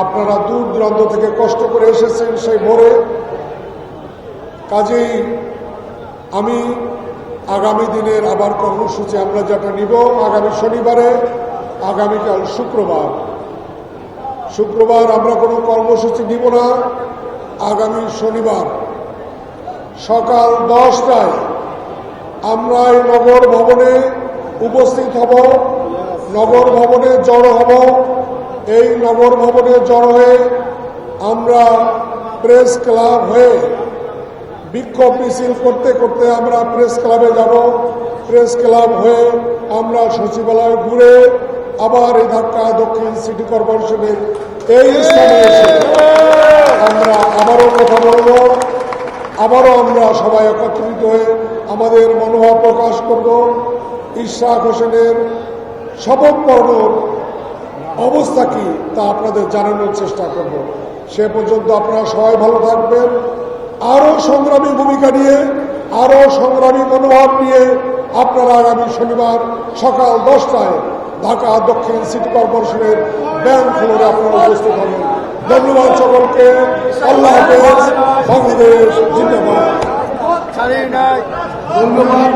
আপনারা দূর দূরান্ত থেকে কষ্ট করে এসেছেন সেই ভোরে। কাজেই আমি আগামী দিনের আবার কর্মসূচি আমরা যেটা নিব, আগামী শনিবারে, আগামীকাল শুক্রবার আমরা কোনো কর্মসূচি নিব না। আগামী শনিবার সকাল 10টায় আমরা এই নগর ভবনে উপস্থিত হব, নগর ভবনে জড়ো হব। এই নগর ভবনে জড়ো হয়ে আমরা প্রেস ক্লাব হয়ে বিক্ষোভ মিছিল করতে করতে আমরা প্রেস ক্লাবে যাব। প্রেস ক্লাব হয়ে আমরা সচিবালয় ঘুরে আবার এই ঢাকা দক্ষিণ সিটি কর্পোরেশনের এই স্থানে এসে আমরা আবারও কথা বলব। আবারও আমরা সবাই একত্রিত হয়ে আমাদের মনোভাব প্রকাশ করব। ইশরাক হোসেনের শপথ পড়ানোর অবস্থা কি তা আপনাদের জানানোর চেষ্টা করব। সে পর্যন্ত আপনারা সবাই ভালো থাকবেন। আরও সংগ্রামী ভূমিকা নিয়ে, আরও সংগ্রামী মনোভাব নিয়ে আপনারা আগামী শনিবার সকাল 10টায় ঢাকা দক্ষিণ সিটি কর্পোরেশনের ব্যাংক ফ্লোরে আপনারা উপস্থিত হবেন। ধন্যবাদ সকলকে। আল্লাহ হাফেজ। বাংলাদেশ জিন্দাবাদ। ধন্যবাদ।